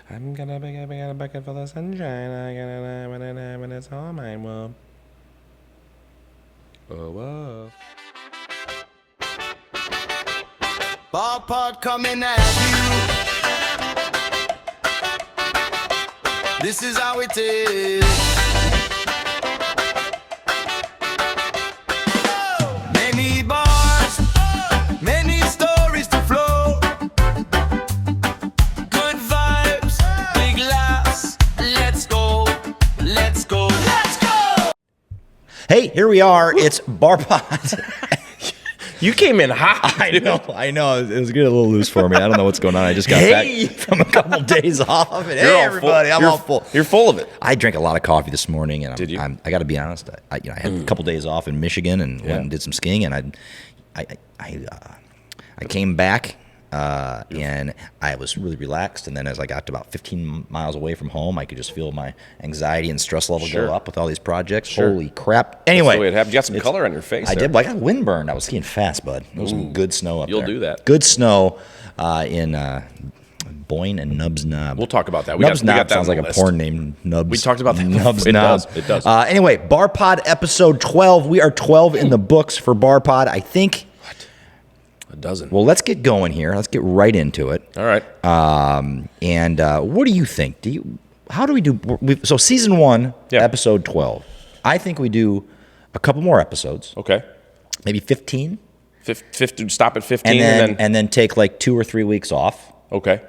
I'm gonna pick up a bucket full of sunshine. I gotta live when it happens. It's all mine. Whoa. Whoa, whoa. Ballpark coming at you. This is how it is. Many bars, many stories to flow. Good vibes, big laughs. Let's go, let's go, let's go. Hey, here we are. It's Bar Pod. You came in hot. I know. It was getting a little loose for me. I don't know what's going on. I just got back from a couple days off. And hey, everybody, I'm all full. You're full of it. I drank a lot of coffee this morning, and Did you? I got to be honest. I had a couple days off in Michigan and went and did some skiing, and I came back. And I was really relaxed, and then as I got to about 15 miles away from home, I could just feel my anxiety and stress level go up with all these projects. Holy crap. Anyway. That's the way it happened. You got some color on your face. I did, but I got windburned. I was skiing fast, bud. There was some good snow up there. You'll do that. Good snow in Boyne and Nubs Knob. We'll talk about that. Nubs we got Knob that sounds on like the a list. porn name. Nubs. We talked about that. Nubs It Knob. does. It does. Anyway, Bar Pod episode 12. We are 12 in the books for Bar Pod. I think. A dozen. Well, let's get going here. Let's get right into it. All right. And what do you think? How do we do? So season 1, episode 12. I think we do a couple more episodes. Okay. Maybe 15. 15, stop at 15 and then take like 2 or 3 weeks off. Okay.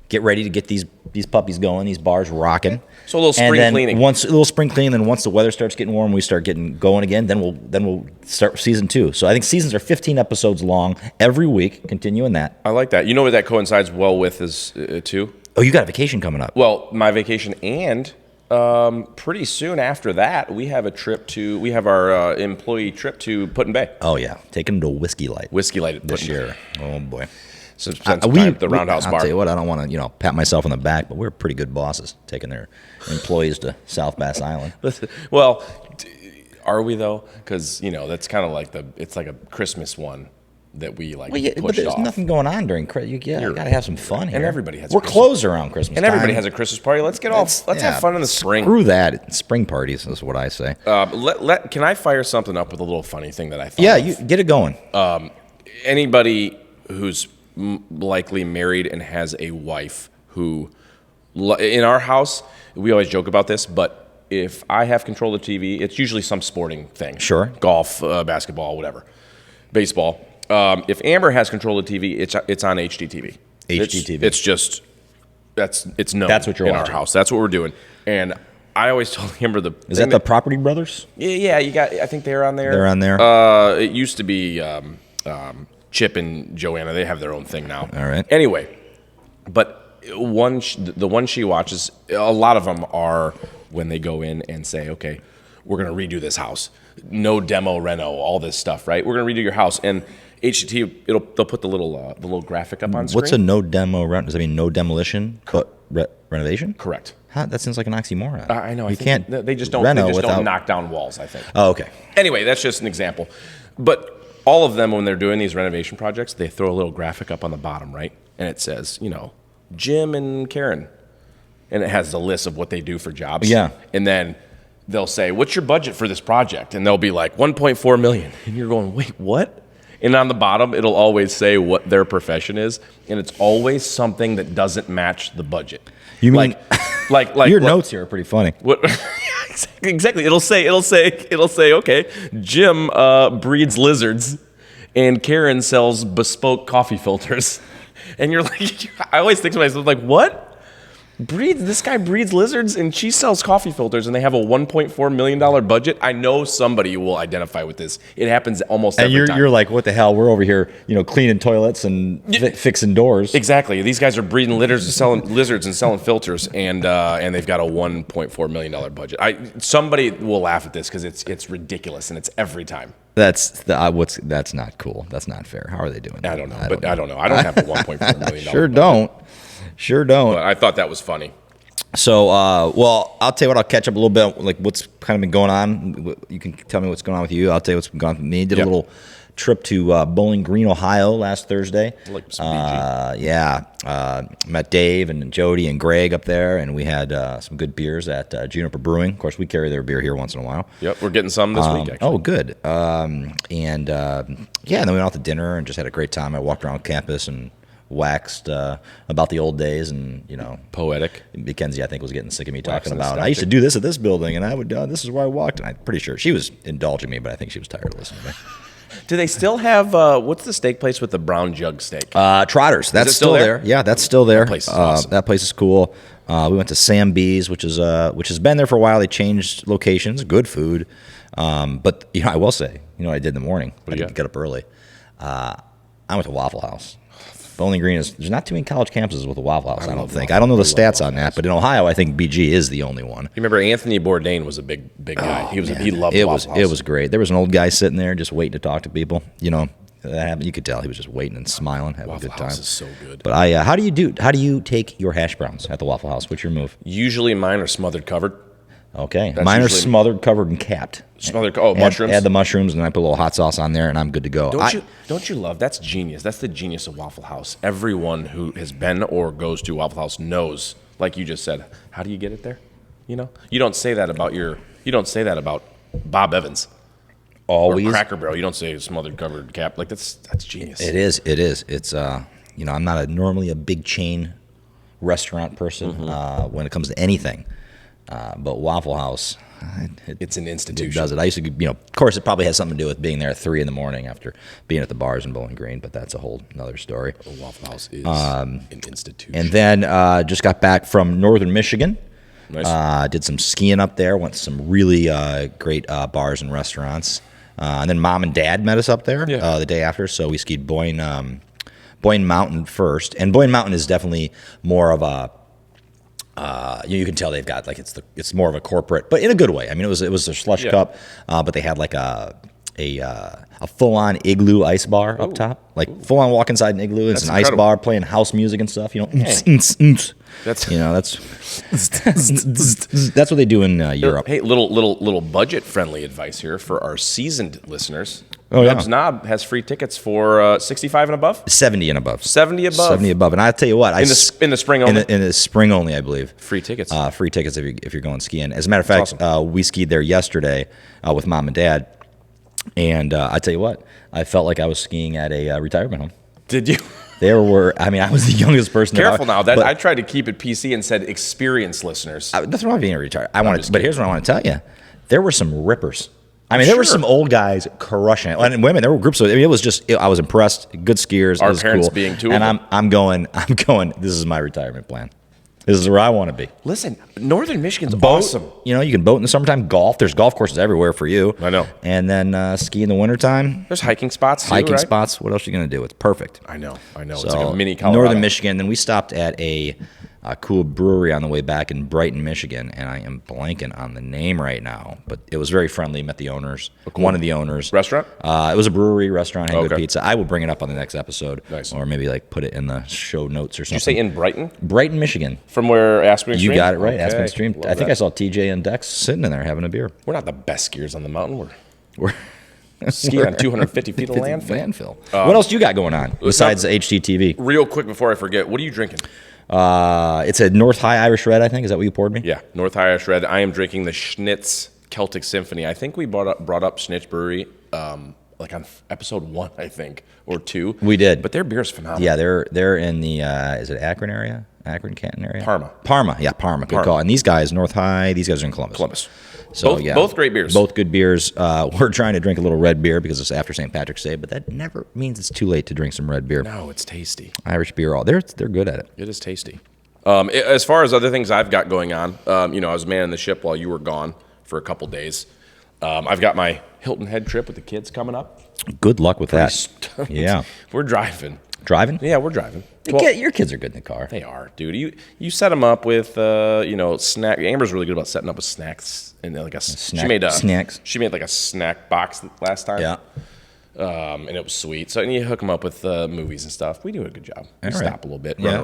Get ready to get these puppies going, these bars rocking. So a little spring cleaning. A little spring cleaning. Then once the weather starts getting warm, we start getting going again. Then we'll start season 2. So I think seasons are 15 episodes long every week. Continuing that. I like that. You know what that coincides well with is too? Oh, you got a vacation coming up. Well, my vacation and pretty soon after that, we have our employee trip to Put in Bay. Oh yeah, take them to Whiskey Light. Whiskey Light at this Put in year. Bay. Oh boy. So spend some time at the Roundhouse Bar. I'll tell you what, I don't want to, pat myself on the back, but we're pretty good bosses taking their employees to South Bass Island. Well, are we though? Because that's kind of like it's like a Christmas one that we like. Well, yeah, but there's nothing going on during Christmas. You got to have some fun here. And everybody has. We're closed around Christmas. And time. everybody has a Christmas party. Let's have fun in the spring. Screw that. Spring parties is what I say. Can I fire something up with a little funny thing that I thought? Yeah, of? you get it going. Anybody who's likely married and has a wife who, in our house, we always joke about this, but if I have control of the TV, it's usually some sporting thing. Sure. Golf, basketball, whatever. Baseball. If Amber has control of the TV, it's on HDTV. HDTV. It's just, it's known That's what you're in watching. our house. That's what we're doing. And I always told Amber Is that the Property Brothers? Yeah, I think they're on there. They're on there. It used to be Chip and Joanna. They have their own thing now. All right. Anyway, but the one she watches, a lot of them are when they go in and say, okay, we're going to redo this house. No demo, reno, all this stuff, right? We're going to redo your house. And HGT, they'll put the little graphic up on screen. What's a no demo rent? Does that mean no demolition but renovation? Correct. Huh? That seems like an oxymoron. I know. You can't. They just don't knock down walls, I think. Oh, okay. Anyway, that's just an example. But all of them, when they're doing these renovation projects, they throw a little graphic up on the bottom, right? And it says, Jim and Karen. And it has the list of what they do for jobs. Yeah. And then they'll say, what's your budget for this project? And they'll be like, $1.4 million. And you're going, wait, what? And on the bottom, it'll always say what their profession is. And it's always something that doesn't match the budget. You mean like your notes here are pretty funny. What? Exactly. It'll say, okay, Jim breeds lizards, and Karen sells bespoke coffee filters. And you're like, I always think to myself, like, what? This guy breeds lizards, and she sells coffee filters, and they have a $1.4 million budget. I know somebody will identify with this. It happens almost every time. And you're like, what the hell? We're over here, cleaning toilets and fixing doors. Exactly. These guys are breeding lizards and selling filters, and they've got a $1.4 million budget. Somebody will laugh at this because it's ridiculous, and it's every time. That's not cool. That's not fair. How are they doing that? I don't know. I don't know. I don't have a $1.4 million. Sure don't. But I thought that was funny. So, I'll tell you what. I'll catch up a little bit, like what's kind of been going on. You can tell me what's going on with you. I'll tell you what's been going on with me. Did a little trip to Bowling Green, Ohio last Thursday. Like some BG. Met Dave and Jody and Greg up there, and we had some good beers at Gino Brewing. Of course, we carry their beer here once in a while. Yep, we're getting some this week, actually. Oh, good. And then we went out to dinner and just had a great time. I walked around campus and waxed about the old days, and Poetic. Mackenzie, I think, was getting sick of me talking Waxing about, nostalgic. I used to do this at this building, and I would this is where I walked, and I'm pretty sure she was indulging me, but I think she was tired of listening to me. Do they still have, what's the steak place with the brown jug steak? Trotters, that's it still there? Yeah, that's still there. That place is awesome. That place is cool. We went to Sam B's, which has been there for a while. They changed locations, good food. But I will say, what I did in the morning? I you didn't got? get up early. I went to Waffle House. Bowling Green there's not too many college campuses with a Waffle House, I don't think. I don't know the stats on that, but in Ohio, I think BG is the only one. You remember Anthony Bourdain was a big guy. He loved Waffle House. It was great. There was an old guy sitting there just waiting to talk to people. That happened. You could tell he was just waiting and smiling, having Waffle a good time. House is so good. But how do you take your hash browns at the Waffle House? What's your move? Usually mine are smothered covered. Okay, That's mine are usually- smothered, covered, and capped. Mushrooms. Add the mushrooms, and I put a little hot sauce on there, and I'm good to go. Don't you love? That's genius. That's the genius of Waffle House. Everyone who has been or goes to Waffle House knows, like you just said, how do you get it there? You don't say that about Bob Evans. Always Or Cracker Barrel. You don't say smothered, covered, capped. Like that's genius. It is. It's I'm not normally a big chain restaurant person when it comes to anything, but Waffle House, It's an institution. it does it. I used to, of course, it probably has something to do with being there at 3 a.m. after being at the bars in Bowling Green, but that's a whole another story. Waffle House is an institution. And then just got back from northern Michigan. Nice. Did some skiing up there. Went to some really great bars and restaurants. And then Mom and Dad met us up there the day after. So we skied Boyne Mountain first. And Boyne Mountain is definitely more of a you can tell they've got it's more of a corporate, but in a good way. I mean, it was a slush cup, but they had like a full-on igloo ice bar up top, like full-on walk inside an igloo. It's That's an incredible. ice bar playing house music and stuff. That's that's what they do in Europe. Hey, little budget friendly advice here for our seasoned listeners. Oh, yeah. Nubs Knob has free tickets for 65 and above. 70 and above. 70 above. 70 above. And I tell you what, In the spring only. in the spring only, I believe. Free tickets. Free tickets if you're going skiing. As a matter of fact, awesome. we skied there yesterday with Mom and Dad, and I tell you what, I felt like I was skiing at a retirement home. Did you? I was the youngest person. Careful now. but I tried to keep it PC and said experienced listeners. that's what I'm being retired. But just here's what I want to tell you: there were some rippers. I mean, there were some old guys crushing it, and women. There were groups of. I mean, it was just. I was impressed. Good skiers. Our it was parents cool. being two of and them. I'm going. This is my retirement plan. This is where I want to be. Listen, Northern Michigan's awesome. You can boat in the summertime. Golf. There's golf courses everywhere for you. I know. And then ski in the wintertime. There's hiking spots too, Hiking right? spots. What else are you going to do? It's perfect. I know. So, It's like a mini Colorado. Northern Michigan. Then we stopped at a cool brewery on the way back in Brighton, Michigan, and I am blanking on the name right now. But it was very friendly. Met the owners. One of the owners. Restaurant? It was a brewery, restaurant, had good Okay. pizza. I will bring it up on the next episode. Nice. Or maybe put it in the show notes or something. Did you say in Brighton? Brighton, Michigan. From where Aspen Extreme? You got it right. Okay. Aspen Stream. Love I think that. I saw TJ and Dex sitting in there having a beer. We're not the best skiers on the mountain. We're Skiing on 250 feet of landfill. What else you got going on besides the HGTV? Real quick before I forget, what are you drinking? It's a North High Irish Red, I think. Is that what you poured me? Yeah, North Irish Red. I am drinking the Schnitz Celtic Symphony. I think we brought up Schnitz Brewery like on episode 1, I think, or 2. We did. But their beer is phenomenal. Yeah, they're in the is it Akron area? Akron, Canton area? Parma. Yeah, Parma. Good call. And these guys, North High, these guys are in Columbus. So both great beers. Both good beers. We're trying to drink a little red beer because it's after St. Patrick's Day, but that never means it's too late to drink some red beer. No, it's tasty. Irish beer, they're good at it. It is tasty. As far as other things I've got going on, I was manning the ship while you were gone for a couple days. I've got my Hilton Head trip with the kids coming up. Good luck with that. Yeah. We're driving. Driving? Yeah, we're driving. Your kids are good in the car. They are, dude. You set them up with snack. Amber's really good about setting up with snacks and like snacks. She made like a snack box last time. Yeah. And it was sweet. So you hook them up with movies and stuff. We do a good job. We stop a little bit, run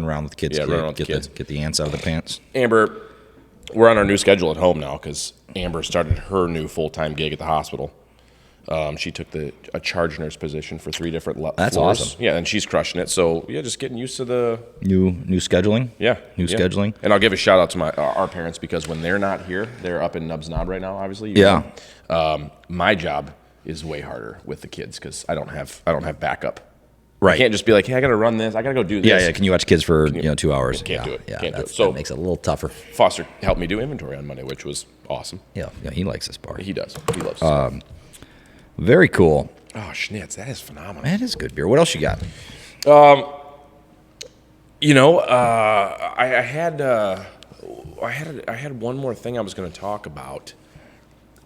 around with the kids. Yeah, run around with the kids. Get the ants out of the pants. Amber, we're on our new schedule at home now because Amber started her new full-time gig at the hospital. She took a charge nurse position for 3 different That's floors. awesome. Yeah, and she's crushing it. So yeah, just getting used to the New scheduling. New yeah. scheduling. And I'll give a shout out to our parents because when they're not here, they're up in Nubs Knob right now. Obviously, my job is way harder with the kids because I don't have backup. Right. I can't just be like, hey, I got to run this. I got to go do this. Yeah. Can you watch kids for 2 hours? Can't do it. Yeah, Can't do it. So So that makes it a little tougher. Foster helped me do inventory on Monday, which was awesome. Yeah. He likes this bar. He does. He loves it. Very cool. Oh, schnitz. That is phenomenal. That is good beer. What else you got? I had one more thing I was going to talk about.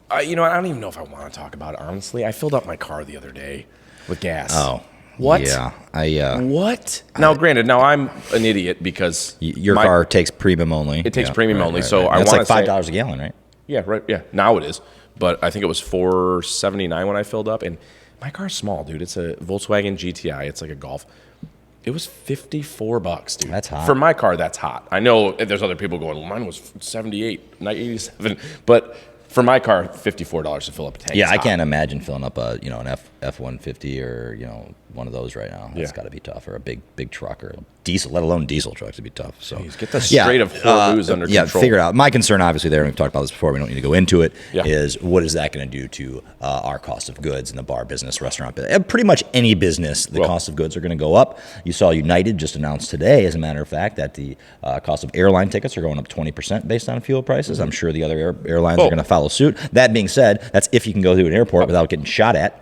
I don't even know if I want to talk about it, honestly. I filled up my car the other day with gas. Oh. What? Yeah. What? Now, granted, I'm an idiot because Your car takes premium only. It takes premium only, so right. I That's want like to $5 a gallon, right? Yeah, right. Yeah, now it is. But I think it was $4.79 when I filled up. And my car's small, dude. It's a Volkswagen GTI. It's like a Golf. It was $54, dude. That's hot. For my car, that's hot. I know there's other people going, well, mine was 78, not 87. But for my car, $54 to fill up a tank. Yeah, is I hot. can't imagine filling up an F-150 or one of those right now. That's Yeah. got to be tough. Or a big truck or a diesel, let alone diesel trucks would be tough. So Jeez, get the straight of booze under yeah, control. figure it out. My concern, obviously, there, and we've talked about this before. We don't need to go into it. Yeah. Is what is that going to do to our cost of goods in the bar business, restaurant business, pretty much any business? The cost of goods are going to go up. You saw United just announced today, as a matter of fact, that the cost of airline tickets are going up 20% based on fuel prices. I'm sure the other airlines are going to follow suit. That being said, that's if you can go through an airport without getting shot at.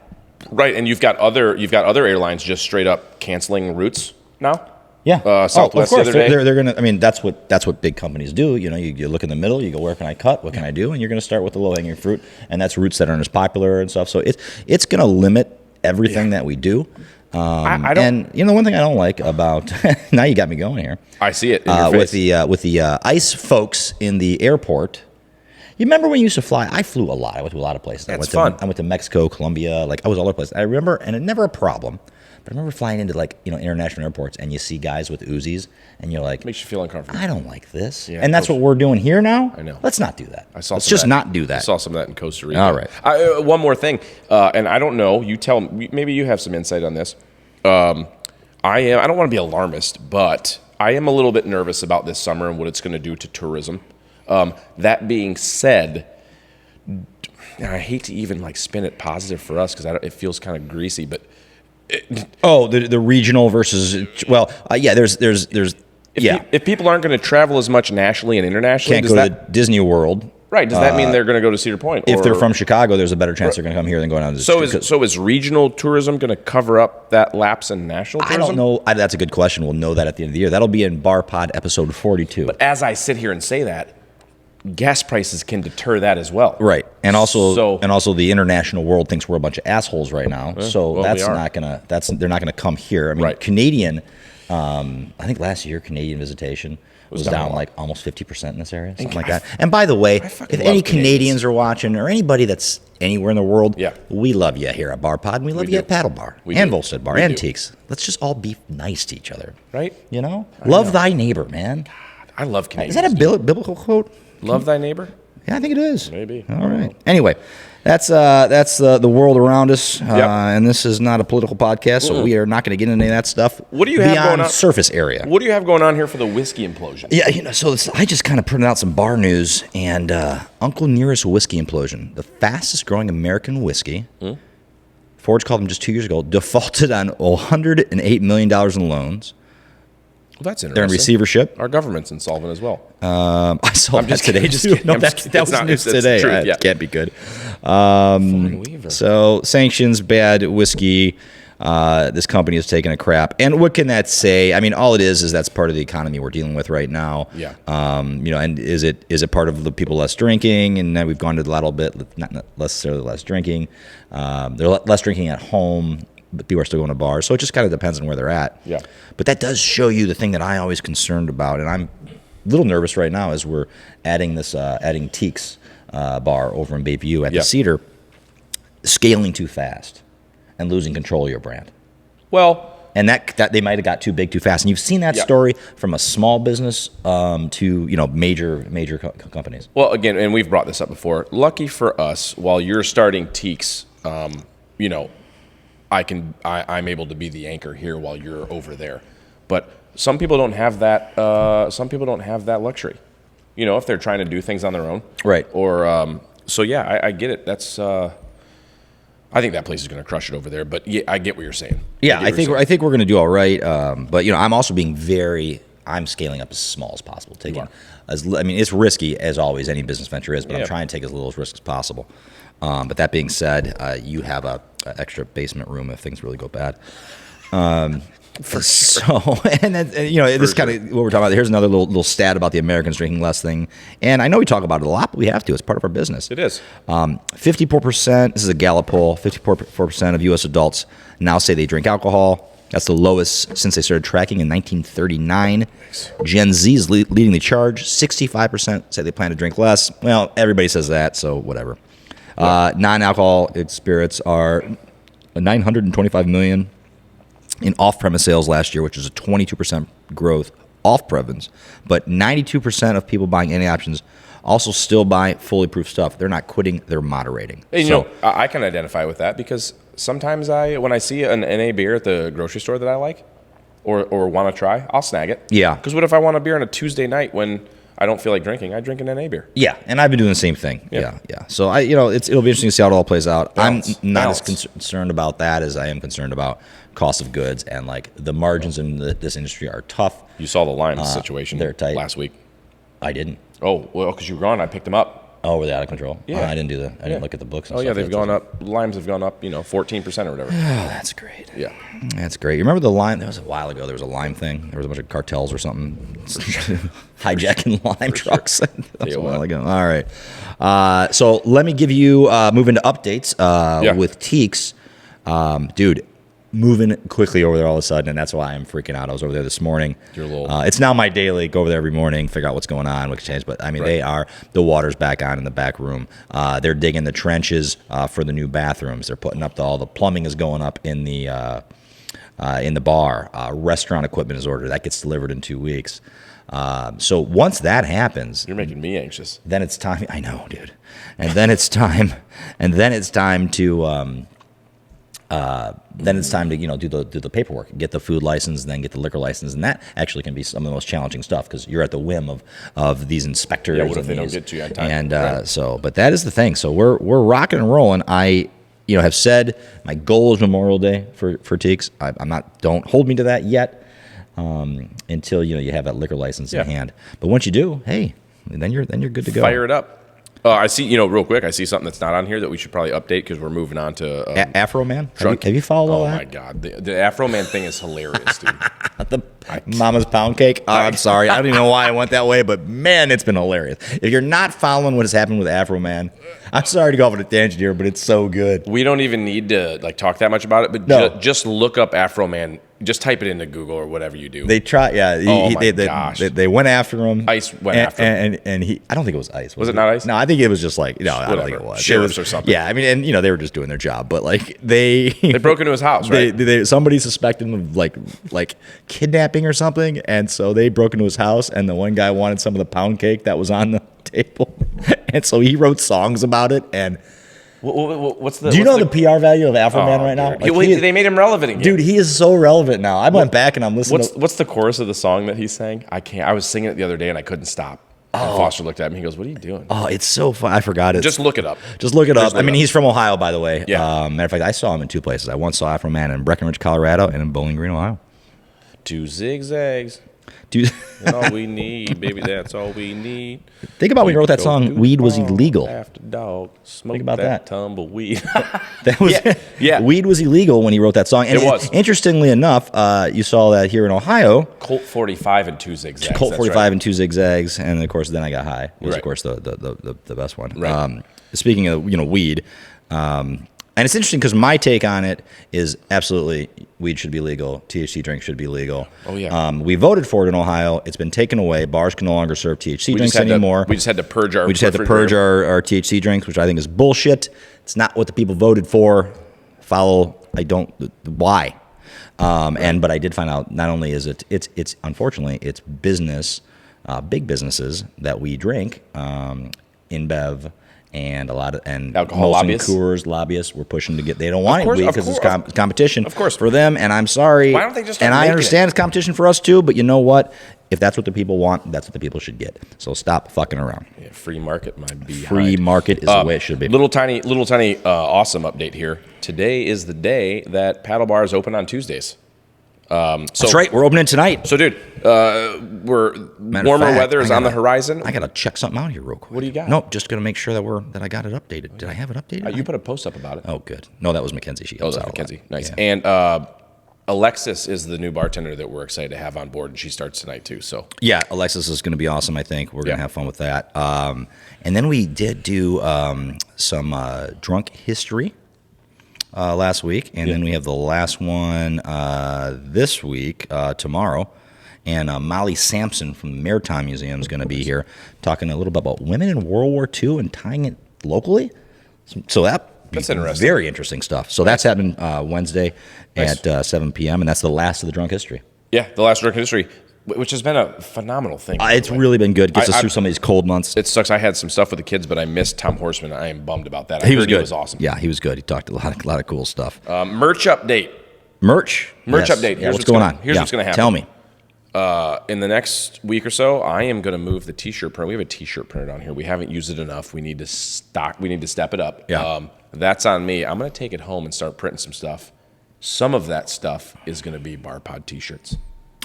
Right, and you've got other airlines just straight up canceling routes now. Yeah, Southwest of course. the other day. They're gonna. I mean, that's what big companies do. You look in the middle. You go, where can I cut? What can I do? And you're going to start with the low hanging fruit, and that's routes that aren't as popular and stuff. So it's going to limit everything that we do. I don't. And one thing I don't like about now you got me going here. I see it in your face. With the ICE folks in the airport. You remember when you used to fly? I flew a lot. I went to a lot of places. That's fun. I went to Mexico, Colombia. I was all over the place. I remember, and it never a problem. But I remember flying into international airports, and you see guys with Uzis, and you're like, Makes you feel uncomfortable. I don't like this. Yeah, and that's what we're doing here now. I know. Let's not do that. Let's just not do I that. saw some of that in Costa Rica. All right. One more thing, and I don't know. You tell me. Maybe you have some insight on this. I don't want to be alarmist, but I am a little bit nervous about this summer and what it's going to do to tourism. That being said, I hate to even spin it positive for us because it feels kind of greasy, but the regional versus there's if people aren't going to travel as much nationally and internationally, can't go to Disney World. Right? Does that mean they're going to go to Cedar Point? If they're from Chicago, there's a better chance they're going to come here than going out to. So is regional tourism going to cover up that lapse in national tourism? I don't know. That's a good question. We'll know that at the end of the year. That'll be in Bar Pod episode 42. But as I sit here and say that, gas prices can deter that as well. Right. And also the international world thinks we're a bunch of assholes right now. They're not gonna come here. I mean, Right. Canadian I think last year Canadian visitation was down almost 50% in this area, something like that. And by the way, if any Canadians are watching or anybody that's anywhere in the world, we love you here at Bar Pod, and we love you at Paddle Bar and Volstead Bar, Antiques. Let's just all be nice to each other. Right? Love thy neighbor, man. I love Canadians. Is that a biblical quote? Love thy neighbor? Yeah, I think it is. Maybe. All right. Anyway, that's the world around us, and this is not a political podcast, so we are not going to get into any of that stuff. What do you have going on? Surface area. What do you have going on here for the whiskey implosion? Yeah, so I just kind of printed out some bar news, and Uncle Nearest Whiskey Implosion, the fastest growing American whiskey. Forge called them just 2 years ago, defaulted on $108 million in loans. Well, that's interesting. They're in receivership. Our government's insolvent as well. I saw that today. That was news today. It can't be good. So sanctions, bad whiskey. This company is taking a crap. And what can that say? I mean, all it is that's part of the economy we're dealing with right now. Yeah. And is it part of the people less drinking? And then we've gone to the little bit, not necessarily less drinking. They're less drinking at home, but people are still going to bars. So it just kind of depends on where they're at. Yeah. But that does show you the thing that I always concerned about, and I'm a little nervous right now as we're adding Teak's bar over in Bayview at the Cedar, scaling too fast and losing control of your brand. Well, and that they might have got too big too fast, and you've seen that story from a small business to major companies. Well, again, and we've brought this up before. Lucky for us, while you're starting Teak's you know, I'm able to be the anchor here while you're over there. But some people don't have that. Some people don't have that luxury. You know, if they're trying to do things on their own, Right. Or so yeah, I get it. That's I think that place is going to crush it over there. But yeah, I get what you're saying. Yeah, I think we're going to do all right. But you know, I'm also being I'm scaling up as small as possible. I mean, it's risky as always. Any business venture is, but I'm trying to take as little risk as possible. But that being said, you have a extra basement room if things really go bad. For sure. So, and then, you know, this kind of what we're talking about. Here's another little stat about the Americans drinking less thing. And I know we talk about it a lot, but we have to. It's part of our business. It is. 54%, this is a Gallup poll, 54% of U.S. adults now say they drink alcohol. That's the lowest since they started tracking in 1939. Gen Z is leading the charge. 65% say they plan to drink less. Well, everybody says that, so whatever. Non-alcoholic spirits are 925 million in off-premise sales last year, which is a 22% growth off-premise. But 92% of people buying any options also still buy fully proof stuff. They're not quitting; they're moderating. And you know, I can identify with that because sometimes when I see an NA beer at the grocery store that I like or want to try, I'll snag it. Yeah. Because what if I want a beer on a Tuesday night when I don't feel like drinking? I drink an NA beer. Yeah, and I've been doing the same thing. Yeah. So it'll be interesting to see how it all plays out. Balance. I'm not as concerned about that as I am concerned about cost of goods, and like the margins in this industry are tough. You saw the lime situation they're tight. last week. I didn't. Oh well, because you were gone. I picked them up. Oh, were they out of control? Yeah. I didn't do that. I didn't look at the books. And Oh yeah, stuff. they've gone up. Limes have gone up. 14% or whatever. Oh, that's great. Yeah. That's great. You remember the lime? That was a while ago. There was a lime thing. There was a bunch of cartels or something hijacking lime trucks. That was a while ago. All right. So let me give you move into updates with Teeks. Dude, moving quickly over there all of a sudden, and that's why I'm freaking out. I was over there this morning. It's now my daily. Go over there every morning, figure out what's going on, what can change. But I mean, the water's back on in the back room. They're digging the trenches for the new bathrooms. They're putting up all the plumbing is going up in the bar. Restaurant equipment is ordered. That gets delivered in 2 weeks. So once that happens, you're making me anxious. Then it's time. I know, dude. And then it's time. And then it's time to. Then it's time to do the paperwork, get the food license, and then get the liquor license, and that actually can be some of the most challenging stuff because you're at the whim of these inspectors. Yeah, what if they don't get to you on time? And but that is the thing. So we're rocking and rolling. I have said my goal is Memorial Day for Teeks. I'm not. Don't hold me to that yet until you have that liquor license in hand. But once you do, hey, then you're good to go. Fire it up. I see, real quick, I see something that's not on here that we should probably update because we're moving on to... Afro Man? Have you followed all that? Oh, my God. The Afro Man thing is hilarious, dude. The Mama's Pound Cake? Oh, I'm sorry. I don't even know why I went that way, but, man, it's been hilarious. If you're not following what has happened with Afro Man, I'm sorry to go off on a tangent here, but it's so good. We don't even need to talk that much about it, but just look up Afro Man. Just type it into Google or whatever you do. They try, yeah. Gosh. They went after him. Ice went after him. And he, I don't think it was Ice. Was it not Ice? No, I think it was just like, I don't think it was. Sheriffs or something. Yeah, I mean, and they were just doing their job, but like they broke into his house, right? Somebody suspected him of like kidnapping or something, and so they broke into his house, and the one guy wanted some of the pound cake that was on the table, and so he wrote songs about it, and. What's the? Do you know the PR value of Afro Man right now? Like they made him relevant again. Dude, he is so relevant now. I went back and I'm listening. What's the chorus of the song that he sang? I can't. I was singing it the other day and I couldn't stop. And Foster looked at me. He goes, "What are you doing?" Oh, it's so fun. I forgot it. Just look it up. Just look it up. I mean, he's from Ohio, by the way. Yeah. Matter of fact, I saw him in two places. I once saw Afro Man in Breckenridge, Colorado, and in Bowling Green, Ohio. 2 zigzags. Dude. That's all we need, baby. That's all we need. Think about when you wrote that song, Weed Was Illegal. After dog, smoke Think about that. Tumbleweed. That was Weed was illegal when he wrote that song. And it was. Interestingly enough, you saw that here in Ohio. Colt 45 and 2 zigzags. Colt 45 and 2 zigzags, and of course, Then I Got High was of course the best one. Right. Speaking of weed. And it's interesting because my take on it is absolutely weed should be legal. THC drinks should be legal. Oh, yeah. We voted for it in Ohio. It's been taken away. Bars can no longer serve THC drinks anymore. We just had to purge our our THC drinks, which I think is bullshit. It's not what the people voted for. Why? But I did find out not only is it's unfortunately, it's business, big businesses that we drink, InBev and a lot of Alcohol Molson lobbyists? Coors lobbyists were pushing to get. They don't want it course, because of it's course. competition, Of course. for them. And I'm sorry. Why don't they just And start I making understand it's competition for us too. But you know what? If that's what the people want, that's what the people should get. So stop fucking around. Yeah, free market might be Free market is the way it should be. Little tiny awesome update here. Today is the day that paddle bars open on Tuesdays. That's right. We're opening tonight. So, dude, warmer weather is on the horizon. I gotta check something out here real quick. What do you got? Nope, just gonna make sure that I got it updated. Did I have it updated? You put a post up about it. Oh, good. No, that was Mackenzie. She helps that's out a lot. Mackenzie. Nice. Yeah. And Alexis is the new bartender that we're excited to have on board, and she starts tonight too. So Yeah, Alexis is going to be awesome. I think we're going to Yeah. have fun with that. And then we did do some drunk history last week, and then we have the last one this week tomorrow. And Molly Sampson from the Maritime Museum is going to be here talking a little bit about women in World War II and tying it locally. So that's interesting. Very interesting stuff. So that's happening Wednesday at 7 p.m., and that's the last of the drunk history. yeah, the last drunk history, which has been a phenomenal thing. by the It's way. really been good. Gets us I- through some of these cold months. It sucks. I had some stuff with the kids, but I missed Tom Horseman. I am bummed about that. I He was heard good. He was awesome. Yeah, he was good. He talked a lot of cool stuff. Merch update. Merch Merch Yes. update. Yeah, Here's what's going on? Here's Yeah, what's going to happen. Tell me. In the next week or so, I am going to move the T-shirt print. We have a T-shirt printer on here. We haven't used it enough. We need to stock. We need to step it up. Yeah. That's on me. I'm going to take it home and start printing some stuff. Some of that stuff is going to be Bar Pod T-shirts.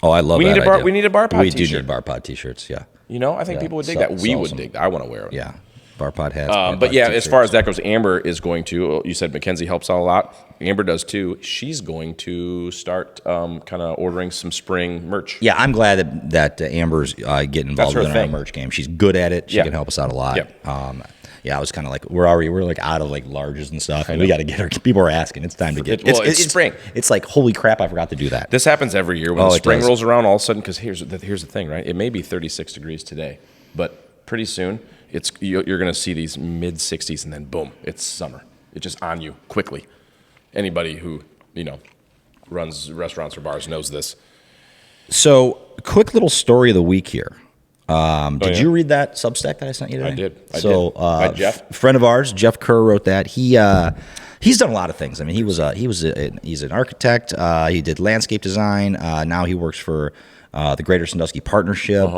Oh, I love We that need a bar- idea. we need a Bar Pod We do t-shirt. need bar pod t-shirts. Yeah, You know, I think Yeah, people would dig sell- that. We sell would some. dig that. I want to wear it. yeah. Bar pod hats. bar But pod yeah, as t-shirts. far as that goes, Amber is going to. You said Mackenzie helps out a lot. Amber does too. She's going to start kind of ordering some spring merch. Yeah, I'm glad that Amber's getting involved her in our thing. merch game. She's good at it. She Yeah. can help us out a lot. Yeah. Yeah, I was kind of like we're like out of like larges and stuff, and we got to get her. People are asking. It's time to get. It's spring. It's like holy crap! I forgot to do that. This happens every year when Oh, the it spring does. rolls around. All of a sudden, because here's the thing, right? It may be 36 degrees today, but pretty soon you're going to see these mid 60s, and then boom, it's summer. It's just on you quickly. Anybody who runs restaurants or bars knows this. So, quick little story of the week here. Did yeah? you read that Substack that I sent you today? I did. So, By Jeff? friend of ours, Jeff Kerr, wrote that. He's done a lot of things. I mean, he's an architect. He did landscape design. Now he works for the Greater Sandusky Partnership,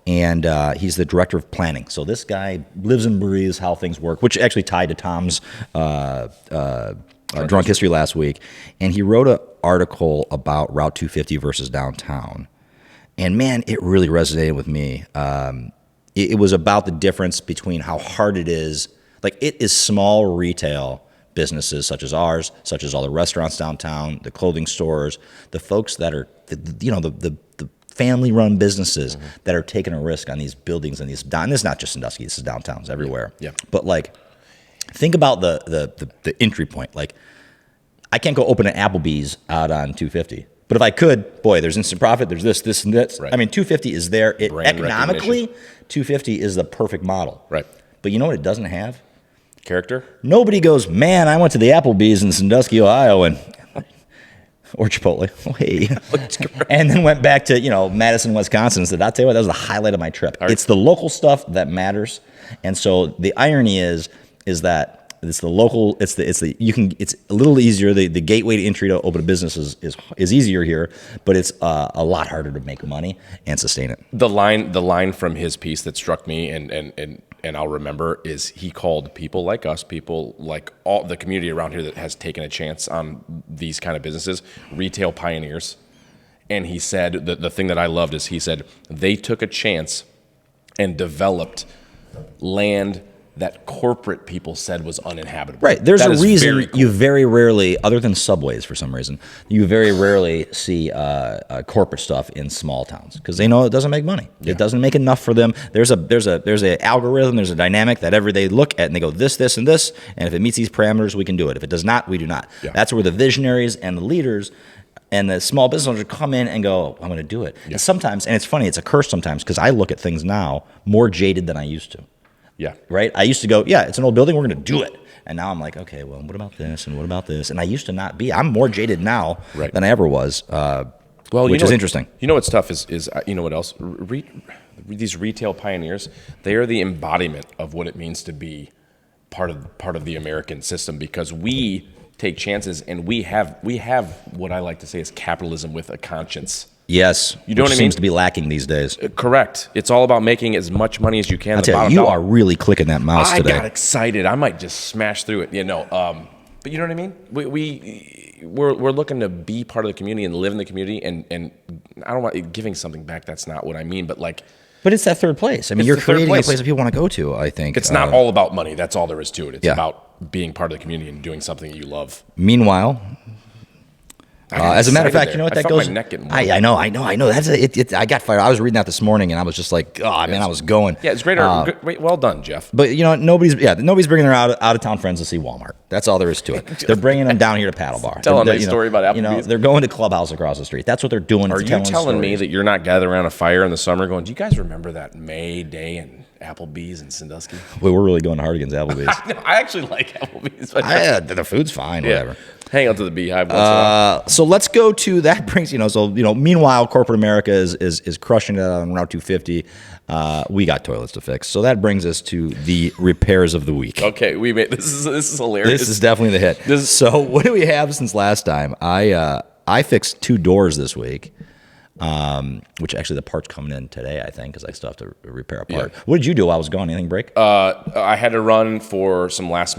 and he's the director of planning. So this guy lives and breathes how things work, which actually tied to Tom's drunk history last week. And he wrote an article about Route 250 versus downtown. And man, it really resonated with me. It was about the difference between how hard it is. Like, it is small retail businesses such as ours, such as all the restaurants downtown, the clothing stores, the folks that are, the family-run businesses that are taking a risk on these buildings and these. And this is not just Sandusky. This is downtowns everywhere. Yeah. But like, think about the entry point. Like, I can't go open an Applebee's out on 250. But if I could, boy, there's instant profit, there's this, and this. Right. I mean, 250 is there. Brand Economically, 250 is the perfect model. Right. But you know what it doesn't have? Character? Nobody goes, man, I went to the Applebee's in Sandusky, Ohio, or Chipotle, and then went back to, Madison, Wisconsin, and said, I'll tell you what, that was the highlight of my trip. It's the local stuff that matters. And so the irony is that it's the local. It's a little easier. The gateway to entry to open a business is easier here, but it's a lot harder to make money and sustain it. The line from his piece that struck me and I'll remember is he called people like us, people like all the community around here that has taken a chance on these kind of businesses, retail pioneers. And he said the thing that I loved is he said they took a chance and developed land that corporate people said was uninhabitable. Right. There's That a is reason very cool. you very rarely, other than subways for some reason, you very rarely see corporate stuff in small towns because they know it doesn't make money. Yeah. It doesn't make enough for them. There's a algorithm, there's a dynamic that they look at and they go this, and this, and if it meets these parameters, we can do it. If it does not, we do not. Yeah. That's where the visionaries and the leaders and the small business owners come in and go, I'm going to do it. Yeah. And sometimes, and it's funny, it's a curse sometimes because I look at things now more jaded than I used to. Yeah. Right? I used to go, yeah, it's an old building, we're going to do it. And now I'm like, okay, well, what about this and what about this? And I used to not be. I'm more jaded now Right. than I ever was, which is interesting. You know what's tough is you know what else? These retail pioneers, they are the embodiment of what it means to be part of the American system because we take chances and we have what I like to say is capitalism with a conscience. Yes, you know what I mean? Seems to be lacking these days. Correct. It's all about making as much money as you can. I tell you, you are really clicking that mouse today. I got excited. I might just smash through it. But you know what I mean? We're looking to be part of the community and live in the community, and I don't want giving something back. That's not what I mean. But but it's that third place. I mean, you're creating a place that people want to go to. I think it's not all about money. That's all there is to it. It's about being part of the community and doing something that you love. Meanwhile. As a matter of fact, you know what that goes. My neck getting I know. That's it. I got fired. I was reading that this morning, and I was just like, oh man, I was going. Yeah, it's great. Well done, Jeff. But nobody's bringing their out of town friends to see Walmart. That's all there is to it. They're bringing them down here to paddle bar. Telling a story about Applebee's. They're going to Clubhouse across the street. That's what they're doing. Are you telling me that you're not gathering around a fire in the summer, going, do you guys remember that May day in Applebee's in Sandusky? Well, we're really going hard against Applebee's. I actually like Applebee's. The food's fine. Whatever. Hang on to the beehive. Once in a while. So let's go to that brings meanwhile corporate America is crushing it on Route 250. We got toilets to fix. So that brings us to the repairs of the week. Okay, we made this is hilarious. This is definitely the hit. So what do we have since last time? I fixed 2 doors this week. Which actually the part's coming in today, I think, because I still have to repair a part. Yeah. What did you do while I was gone? Anything break? I had to run for some last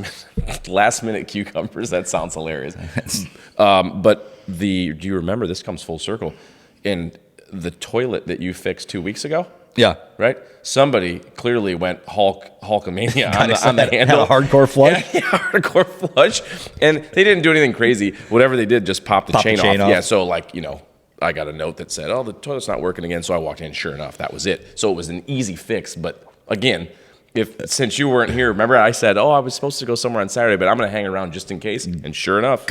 minute cucumbers. That sounds hilarious. But do you remember, this comes full circle, in the toilet that you fixed 2 weeks ago? Yeah. Right? Somebody clearly went Hulkamania on the handle. Had a hardcore flush? Yeah, hardcore flush. And they didn't do anything crazy. Whatever they did, just popped the chain off. Yeah, so I got a note that said, oh, the toilet's not working again. So I walked in. Sure enough, that was it. So it was an easy fix. But again, since you weren't here, remember I said, oh, I was supposed to go somewhere on Saturday, but I'm going to hang around just in case. And sure enough.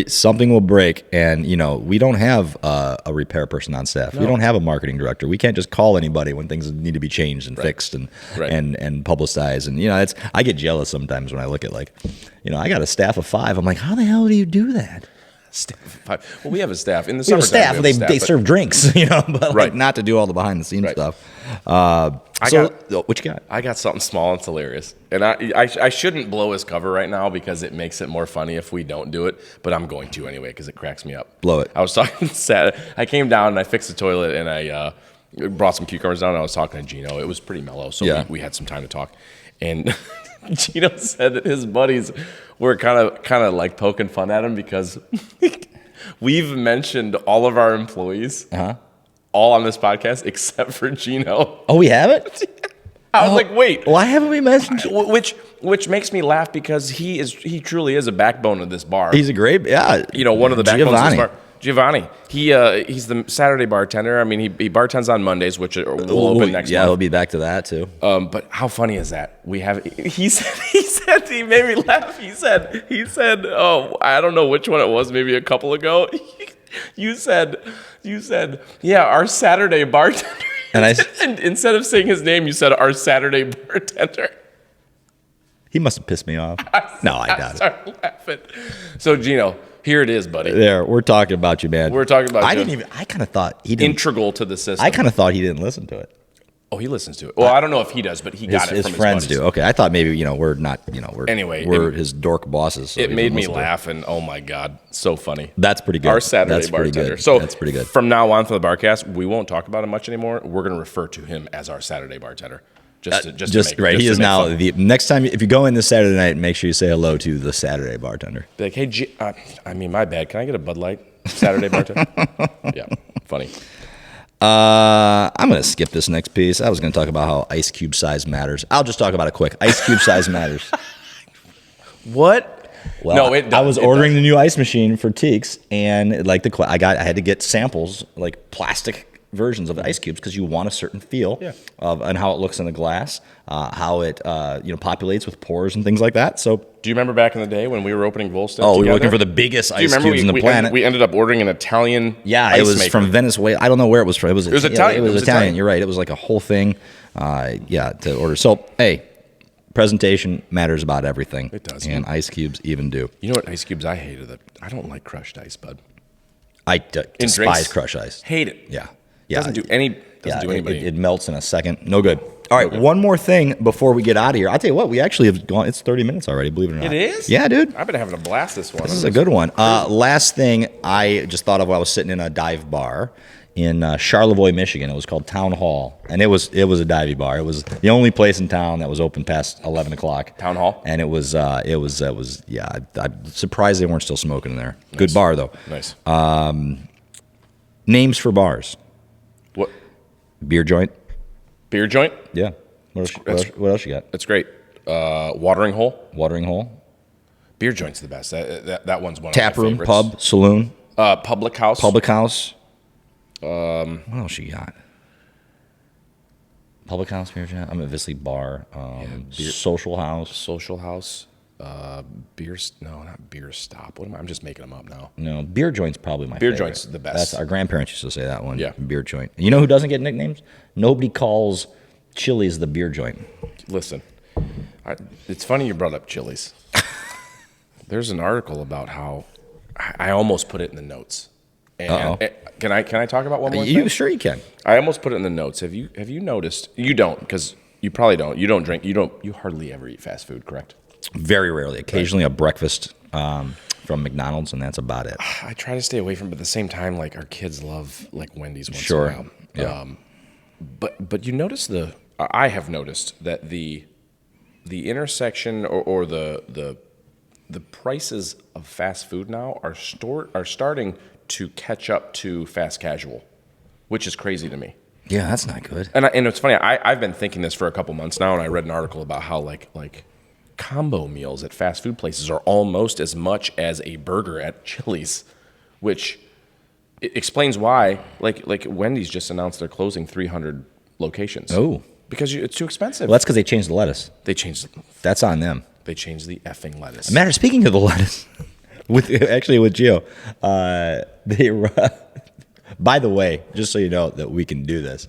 Something will break. And, we don't have a repair person on staff. No. We don't have a marketing director. We can't just call anybody when things need to be changed and fixed and publicized. And, I get jealous sometimes when I look at I got a staff of 5. I'm like, how the hell do you do that? Staff of 5. Well, we have a staff in the summer. Staff. They serve drinks, but not to do all the behind the scenes stuff. What you got? I got something small. It's hilarious, and I shouldn't blow his cover right now because it makes it more funny if we don't do it. But I'm going to anyway because it cracks me up. Blow it. I was talking Saturday. I came down and I fixed the toilet and I brought some cucumbers down. And I was talking to Gino. It was pretty mellow, so we had some time to talk. And Gino said that his buddies were kind of like poking fun at him because we've mentioned all of our employees all on this podcast except for Gino. Oh, we have it? I was like, wait. Why haven't we mentioned Gino? Which makes me laugh because he truly is a backbone of this bar. He's a great, one of the backbones of this bar. Giovanni. He's the Saturday bartender. I mean, he bartends on Mondays, which will open next month. Yeah, he'll be back to that too. But how funny is that? He said he made me laugh. He said, oh, I don't know which one it was. Maybe a couple ago. You said, yeah, our Saturday bartender. And instead of saying his name, you said our Saturday bartender. He must have pissed me off. I started laughing. So Gino. Here it is, buddy. There, we're talking about you, man. We're talking about you. I kind of thought he didn't. Integral to the system. I kind of thought he didn't listen to it. Oh, he listens to it. Well, I don't know if he does, but he got it from his friends buddies. Do. Okay, I thought maybe we're not. We're his dork bosses. So it made me laugh, and oh my god, so funny. That's pretty good. Our Saturday bartender. So that's pretty good. From now on for the Barcast, we won't talk about him much anymore. We're going to refer to him as our Saturday bartender. He is now the next time if you go in this Saturday night, make sure you say hello to the Saturday bartender. Be like, hey, my bad. Can I get a Bud Light Saturday bartender? Yeah, funny. I'm gonna skip this next piece. I was gonna talk about how ice cube size matters. I'll just talk about it quick. Ice cube size matters. What? Well, no, it does. I was ordering the new ice machine for Teeks, and I had to get samples, like plastic versions of the ice cubes, because you want a certain feel of and how it looks in the glass, how it populates with pores and things like that. So, do you remember back in the day when we were opening Volstead? Oh, we were looking for the biggest ice cubes in the planet. We ended up ordering an Italian. Yeah, it was maker. From Venezuela. I don't know where it was from. It was Italian. It was Italian. You're right. It was like a whole thing. To order. So, hey, presentation matters about everything. It does, and ice cubes even do. You know what ice cubes I hated? I don't like crushed ice, bud. I despise crushed ice. Hate it. Yeah. Doesn't do anybody. It melts in a second. No good. All right, one more thing before we get out of here. I'll tell you what, we actually have gone. It's 30 minutes already, believe it or not. It is? Yeah, dude. I've been having a blast this one. This is a good one. Last thing I just thought of while I was sitting in a dive bar in Charlevoix, Michigan. It was called Town Hall, and it was a divey bar. It was the only place in town that was open past 11 o'clock. Town Hall? And it was yeah. I'm surprised they weren't still smoking in there. Nice. Good bar, though. Nice. Names for bars. What? Beer joint. Beer joint? Yeah. What else you got? That's great. Watering hole. Watering hole. Beer joint's the best. That one's one Tap of my room, favorites. pub, saloon. Public house. Public house. What else you got? Public house, beer joint. I'm obviously bar. Social house. Social house. Beer. No, not beer stop. What am I? I'm just making them up now. No, beer joint's probably my beer favorite. joint's the best. That's our grandparents used to say that one. Yeah. Beer joint. You know who doesn't get nicknames? Nobody calls Chili's the beer joint. Listen, it's funny you brought up Chili's. There's an article about how I almost put it in the notes. And can I talk about one more thing? Sure you can. I almost put it in the notes. Have you noticed? You don't, because you probably don't. You don't drink. You hardly ever eat fast food, correct? Very rarely. Occasionally a breakfast from McDonald's, and that's about it. I try to stay away from it, but at the same time, like our kids love like Wendy's once Sure. in a while. Yeah. But you notice I have noticed that the intersection or the prices of fast food now are starting to catch up to fast casual, which is crazy to me. Yeah, that's not good. And it's funny. I've been thinking this for a couple months now, and I read an article about how like combo meals at fast food places are almost as much as a burger at Chili's, which explains why. Like Wendy's just announced they're closing 300 locations. Oh, because it's too expensive. well, that's because they changed the lettuce. That's on them. They changed the effing lettuce. Matter. Speaking of the lettuce, with Gio, by the way, just so you know that we can do this,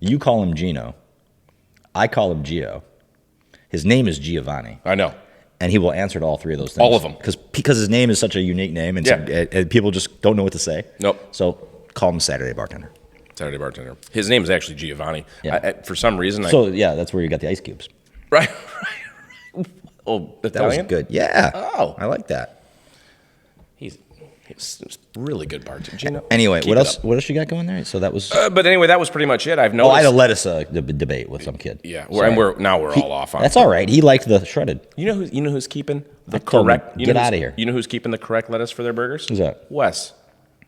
you call him Gino, I call him Gio. His name is Giovanni. I know. And he will answer to all three of those things. All of them. Because his name is such a unique name, and, and people just don't know what to say. Nope. So call him Saturday Bartender. Saturday Bartender. His name is actually Giovanni. Yeah. For some reason. That's where you got the ice cubes. Right. Oh, Italian? That was good. Yeah. Oh. I like that. He's really good bartender. Gino, anyway, what else you got going there? So that was. But anyway, that was pretty much it. I've noticed. I had a lettuce debate with some kid. Yeah, we're all off on. That's all right. He liked the shredded. You know who's keeping the told him, correct? get out of here. You know who's keeping the correct lettuce for their burgers? Who's that? Wes,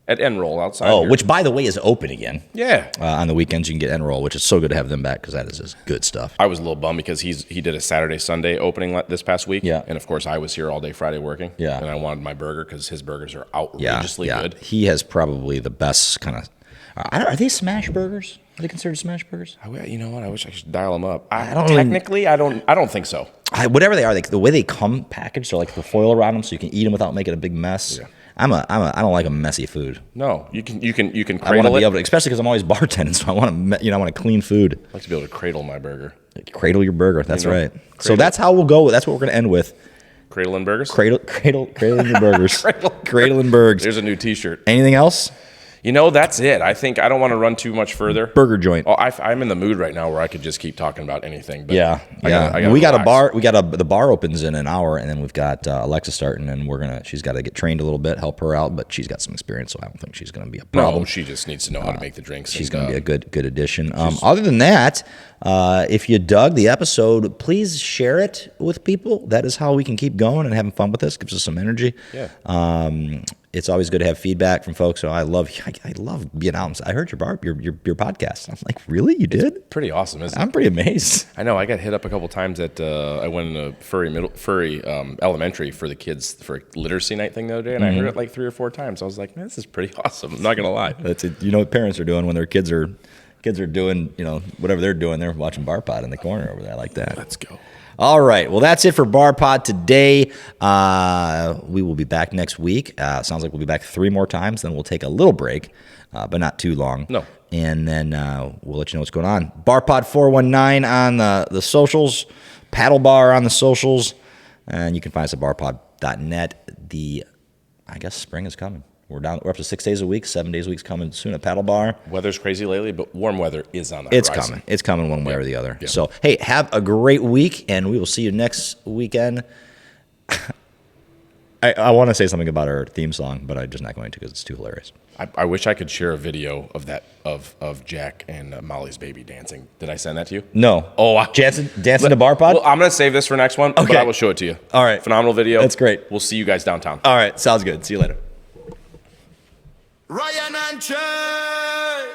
at Enroll outside. Oh, here. which by the way is open again. Yeah. On the weekends you can get Enroll, which is so good to have them back because that is just good stuff. I was a little bummed because he did a Saturday Sunday opening this past week. Yeah. And of course I was here all day Friday working. Yeah. And I wanted my burger because his burgers are outrageously good. He has probably the best kind of. Are they smash burgers? Are they considered smash burgers? You know what? I wish I could dial them up. I don't technically. I don't think so. Whatever they are, the way they come packaged, so like the foil around them, so you can eat them without making a big mess. Yeah. I don't like a messy food. No, you can I want cradle to be it. able to, especially because I'm always bartending, so I want to, I want clean food. I like to be able to cradle my burger. Cradle your burger. That's right. Cradle. So that's how we'll go. That's what we're going to end with. Cradling burgers. Cradling your burgers. Cradling burgers. There's a new T-shirt. Anything else? That's it. I think I don't want to run too much further. Burger joint. Oh, I'm in the mood right now where I could just keep talking about anything. But Yeah. we got a bar. The bar opens in an hour, and then we've got Alexa starting, and she's got to get trained a little bit, help her out, but she's got some experience, so I don't think she's going to be a problem. No, she just needs to know how to make the drinks. She's going to be a good addition. Other than that, if you dug the episode, please share it with people. That is how we can keep going and having fun with this. Gives us some energy. Yeah. It's always good to have feedback from folks. So I love being out. I heard your podcast. I'm like, really? You did? Pretty awesome, isn't it? I'm pretty amazed. I know. I got hit up a couple times at I went in a furry elementary for the kids for a literacy night thing the other day, and I heard it like 3 or 4 times. I was like, man, this is pretty awesome. I'm not gonna lie. That's it. You know what parents are doing when their kids are doing, whatever they're doing. They're watching Bar Pod in the corner over there. I like that. Let's go. All right. Well, that's it for Bar Pod today. We will be back next week. Sounds like we'll be back 3 more times. Then we'll take a little break, but not too long. No. And then we'll let you know what's going on. Bar Pod 419 on the socials. Paddle Bar on the socials. And you can find us at barpod.net. I guess spring is coming. We're up to 6 days a week, 7 days a week's coming soon at Paddle Bar. Weather's crazy lately, but warm weather is on the It's horizon. coming. It's coming one way or the other. Yeah. So, hey, have a great week, and we will see you next weekend. I want to say something about our theme song, but I'm just not going to because it's too hilarious. I wish I could share a video of that of Jack and Molly's baby dancing. Did I send that to you? No. Oh, dancing to bar pod? Well, I'm gonna save this for next one, but Okay. I will show it to you. All right. Phenomenal video. That's great. We'll see you guys downtown. All right. Sounds good. See you later. Ryan and Trey.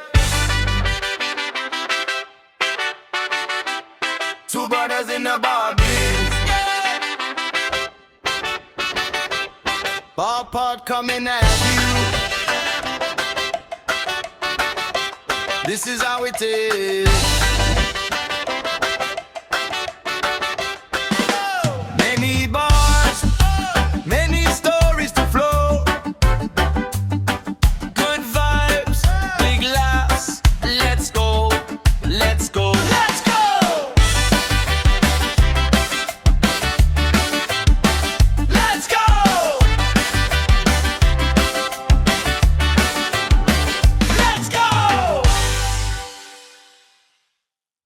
Two brothers in the Barbies. Bar pod coming at you. This is how it is.